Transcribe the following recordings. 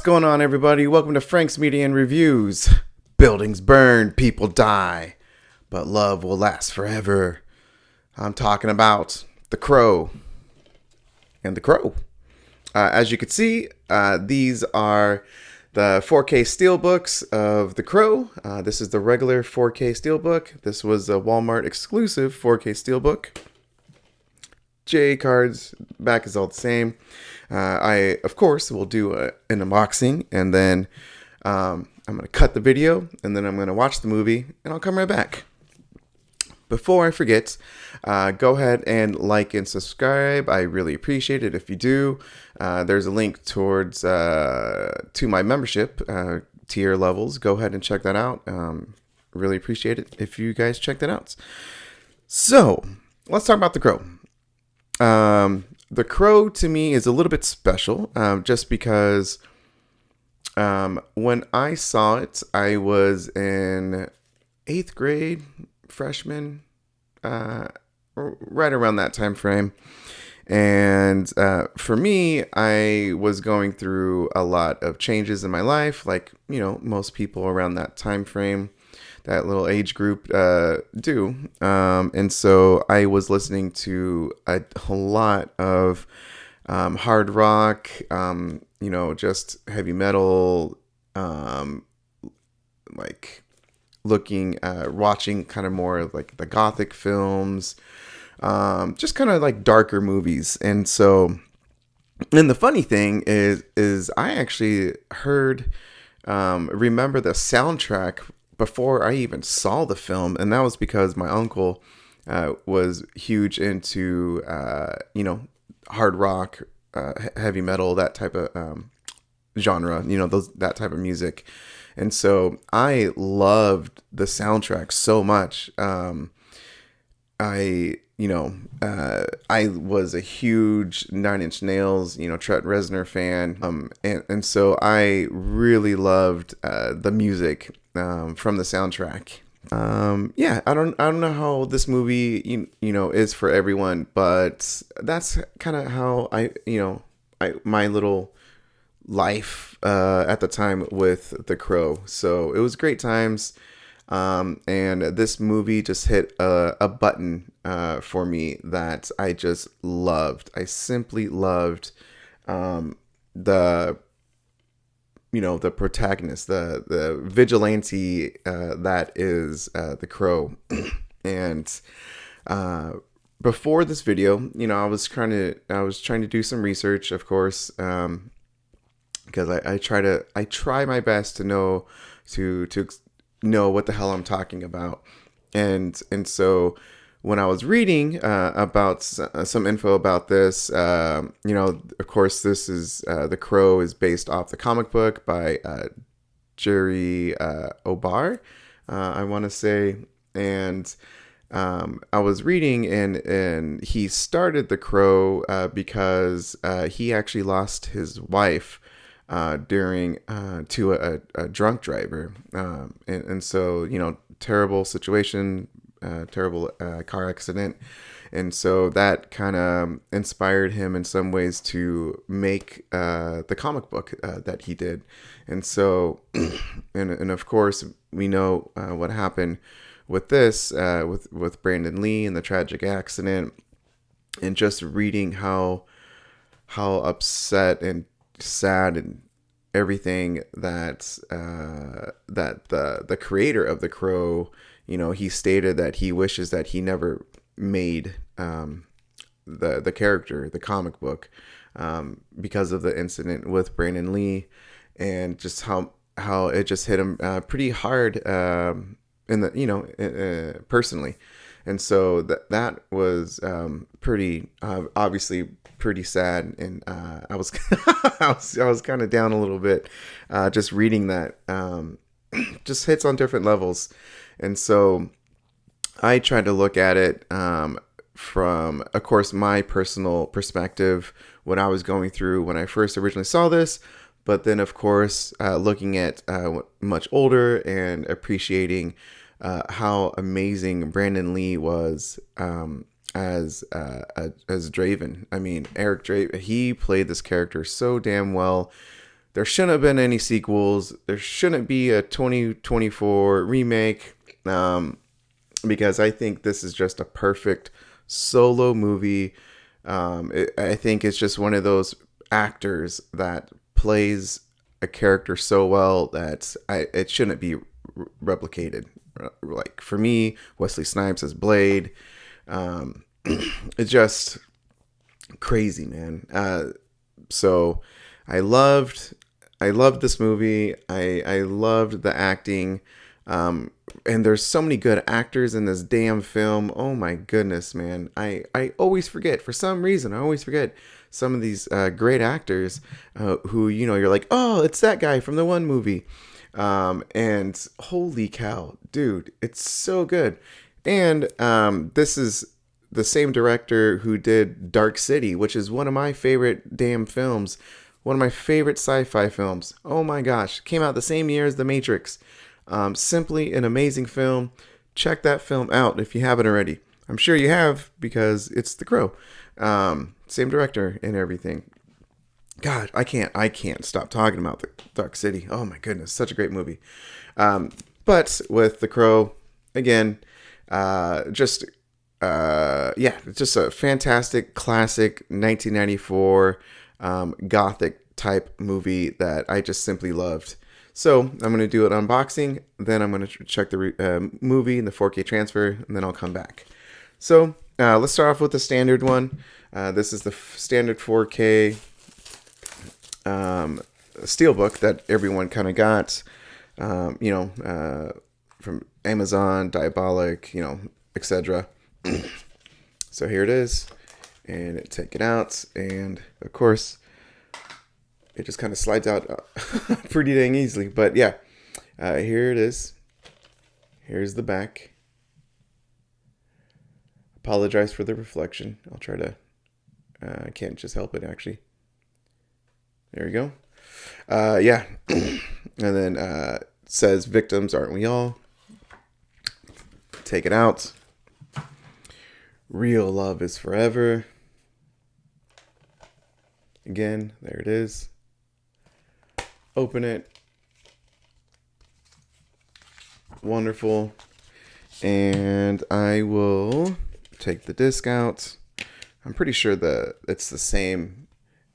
going on, everybody? Welcome to Frank's Media and Reviews. Buildings burn, people die, but love will last forever. I'm talking about The Crow and The Crow. As you can see, these are the 4K Steelbooks of The Crow. This is the regular 4K Steelbook. This was a Walmart exclusive 4K Steelbook. J cards, back is all the same. I, of course, will do an unboxing, and then I'm going to cut the video, and then I'm going to watch the movie, and I'll come right back. Before I forget, go ahead and like and subscribe. I really appreciate it if you do. There's a link towards to my membership tier levels. Go ahead and check that out. Really appreciate it if you guys check that out. So, let's talk about The Crow. The Crow to me is a little bit special, just because when I saw it, I was in 8th grade, freshman, right around that time frame. And for me, I was going through a lot of changes in my life, like, you know, most people around that time frame, that little age group do. And so I was listening to a lot of hard rock, you know, just heavy metal, like watching kind of more of like the gothic films, just kind of like darker movies. And so, and the funny thing is I actually remember the soundtrack before I even saw the film, and that was because my uncle was huge into you know, hard rock, heavy metal, that type of genre, you know, that type of music. And so I loved the soundtrack so much. I was a huge Nine Inch Nails, you know, Trent Reznor fan. And so I really loved the music from the soundtrack. Yeah, I don't know how this movie, you know, is for everyone, but that's kind of how my little life at the time with The Crow. So it was great times. And this movie just hit a button for me that I just loved. I simply loved the protagonist, the vigilante that is The Crow. And before this video, you know, I was trying to do some research, of course, because I try my best to know what the hell I'm talking about. And so when I was reading about some info about this, you know, of course, this is The Crow is based off the comic book by Jerry Obar, I want to say. And I was reading, and he started The Crow because he actually lost his wife during to a drunk driver, and so, you know, terrible situation, terrible car accident. And so that kind of inspired him in some ways to make the comic book that he did. And so, and of course, we know what happened with this, with Brandon Lee and the tragic accident, and just reading how upset and sad and everything that the creator of The Crow, you know, he stated that he wishes that he never made the character, the comic book, because of the incident with Brandon Lee, and just how it just hit him pretty hard in the, you know, personally. And so that was pretty obviously pretty sad, and I was I was kind of down a little bit just reading that. Just hits on different levels. And so I tried to look at it from, of course, my personal perspective, what I was going through when I first originally saw this, but then, of course, looking at much older and appreciating how amazing Brandon Lee was as Draven. I mean, Eric Draven, he played this character so damn well. there shouldn't have been any sequels. There shouldn't be a 2024 remake. Because I think this is just a perfect solo movie. I think it's just one of those actors that plays a character so well that it shouldn't be replicated. Like for me, Wesley Snipes as Blade, it's just crazy, man. So I loved this movie. I loved the acting. And there's so many good actors in this damn film. Oh my goodness, man. I always forget, for some reason, I always forget some of these great actors who, you're like, oh, it's that guy from the one movie. And holy cow, dude, it's so good. And this is the same director who did Dark City, which is one of my favorite damn films. One of my favorite sci-fi films. Oh my gosh. Came out the same year as The Matrix. Simply an amazing film. Check that film out if you haven't already. I'm sure you have because it's The Crow. Same director and everything. God, I can't stop talking about the Dark City. Oh my goodness, such a great movie. But with The Crow, again, it's just a fantastic classic 1994 gothic type movie that I just simply loved. So I'm going to do an unboxing, then I'm going to check the movie and the 4K transfer, and then I'll come back. So let's start off with the standard one. This is the standard 4K Steelbook that everyone kind of got, from Amazon, Diabolic, etc. So here it is, and take it out, and of course, it just kind of slides out pretty dang easily. But yeah, here it is. Here's the back. Apologize for the reflection. I'll try to, I can't just help it actually. There we go. Yeah. And then it says, victims, aren't we all? Take it out. Real love is forever. Again, there it is. Open it. Wonderful. And I will take the disc out. I'm pretty sure that it's the same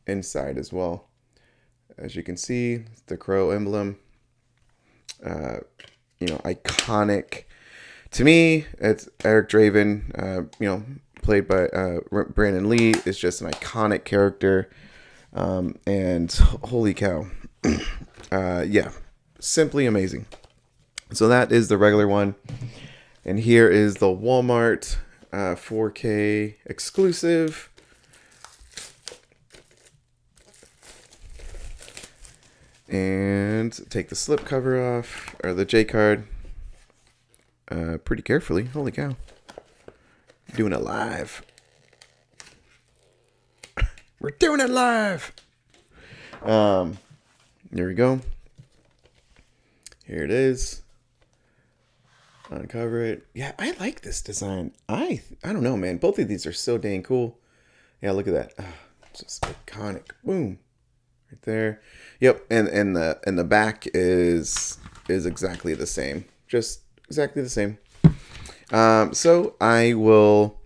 inside as well. As you can see, the crow emblem. Iconic. To me, it's Eric Draven, played by Brandon Lee, is just an iconic character. And holy cow. Yeah, simply amazing. So that is the regular one. And here is the Walmart 4K exclusive. And take the slip cover off, or the J card, pretty carefully. Holy cow. Doing it live. We're doing it live. There we go. Here it is. Uncover it. Yeah, I like this design. I don't know, man. Both of these are so dang cool. Yeah, look at that. Oh, just iconic. Boom. Right there. Yep, and the back is exactly the same. Just exactly the same. So I will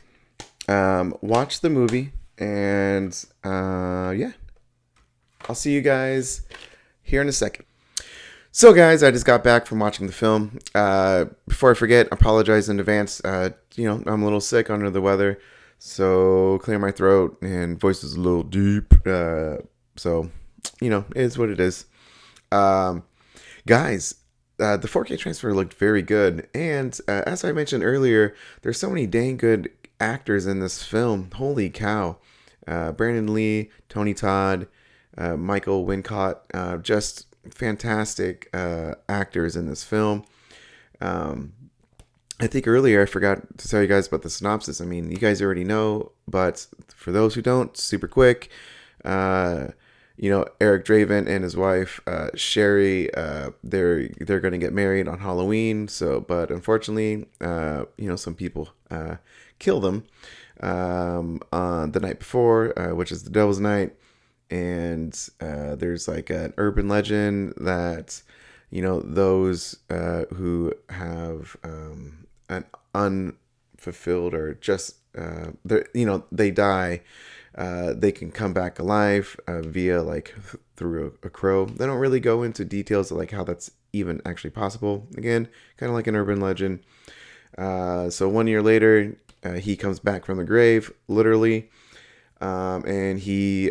watch the movie, and yeah. I'll see you guys here in a second. So guys, I just got back from watching the film. Before I forget, apologize in advance. I'm a little sick, under the weather, so clear my throat and voice is a little deep. So, it is what it is. Guys, the 4K transfer looked very good. And as I mentioned earlier, there's so many dang good actors in this film. Holy cow. Brandon Lee, Tony Todd, Michael Wincott, just fantastic actors in this film. I think earlier I forgot to tell you guys about the synopsis. I mean, you guys already know, but for those who don't, super quick. Eric Draven and his wife Sherry, they're going to get married on Halloween. But unfortunately, some people kill them on the night before, which is the Devil's Night. and there's like an urban legend that, those who have an unfulfilled or just they die, they can come back alive via like through a crow. They don't really go into details of like how that's even actually possible. Again, kind of like an urban legend. So 1 year later, he comes back from the grave, literally, and he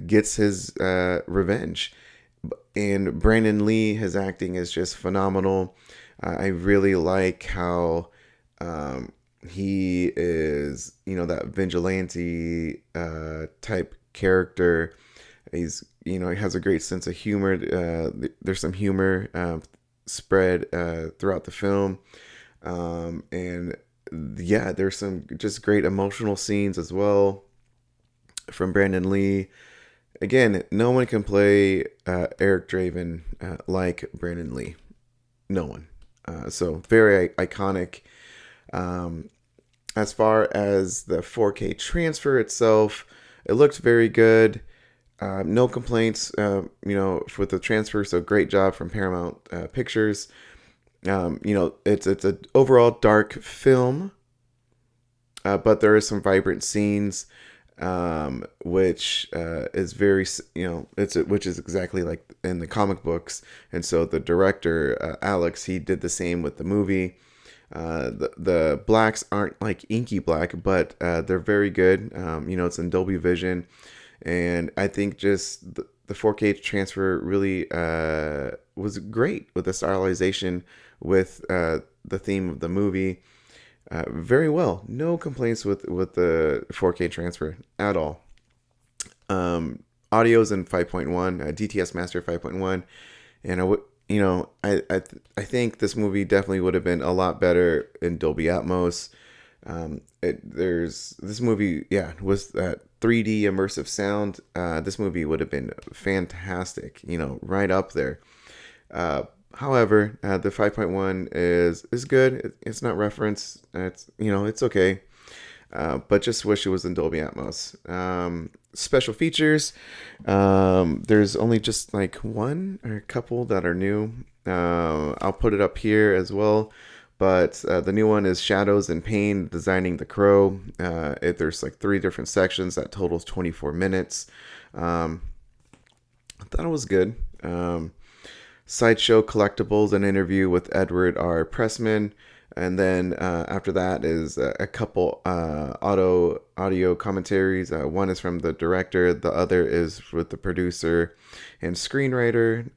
gets his revenge. And Brandon Lee, his acting is just phenomenal. I really like how he is, that vigilante type character. He has a great sense of humor. There's some humor spread throughout the film. And yeah, there's some just great emotional scenes as well from Brandon Lee. Again, no one can play Eric Draven like Brandon Lee. No one. So very iconic. As far as the 4K transfer itself, it looked very good. No complaints, with the transfer. So great job from Paramount Pictures. It's an overall dark film, but there are some vibrant scenes, which is very, which is exactly like in the comic books. And so the director, Alex, he did the same with the movie. The blacks aren't like inky black, but they're very good. It's in Dolby Vision, and I think just the 4K transfer really was great with the stylization, with the theme of the movie. Very well. No complaints with the 4K transfer at all. Audio's in 5.1, DTS Master 5.1, and I think this movie definitely would have been a lot better in Dolby Atmos. This movie, was that 3D immersive sound. This movie would have been fantastic, right up there. However, the 5.1 is good. It's not referenced. It's okay. But just wish it was in Dolby Atmos. Special features. There's only just like one or a couple that are new. I'll put it up here as well. But the new one is Shadows and Pain, Designing the Crow. There's like 3 different sections that totals 24 minutes. I thought it was good. Sideshow Collectibles, an interview with Edward R. Pressman. And then after that is a couple audio commentaries. One is from the director. The other is with the producer and screenwriter.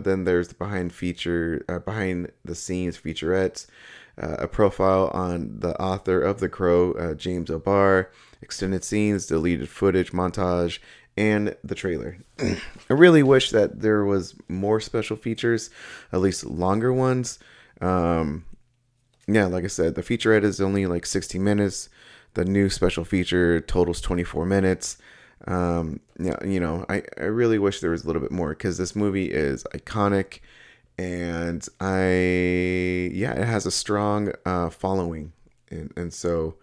Then there's the behind the scenes featurettes. A profile on the author of The Crow, James O'Barr. Extended scenes, deleted footage, montage, and the trailer. I really wish that there was more special features, at least longer ones. Like I said, the featurette is only like 60 minutes. The new special feature totals 24 minutes. I really wish there was a little bit more, because this movie is iconic, and it has a strong following, and so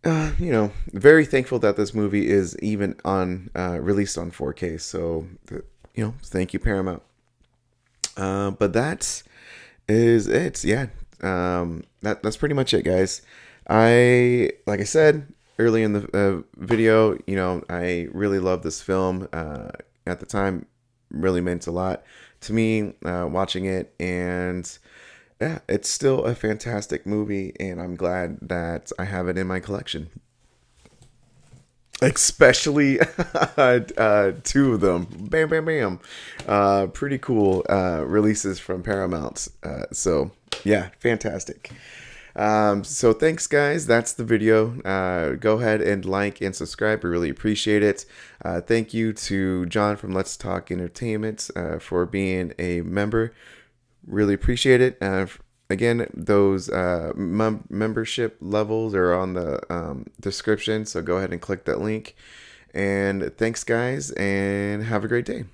very thankful that this movie is even on released on 4K. So thank you, Paramount. But that is it. That's pretty much it, guys. Like I said early in the video, I really love this film. At the time, really meant a lot to me watching it, and it's still a fantastic movie, and I'm glad that I have it in my collection. Especially 2 of them. Bam, bam, bam. Pretty cool releases from Paramount. So yeah, fantastic. So thanks, guys. That's the video. Go ahead and like and subscribe. I really appreciate it. Thank you to John from Let's Talk Entertainment for being a member. Really appreciate it. Again, those membership levels are on the description, so go ahead and click that link. And thanks, guys, and have a great day.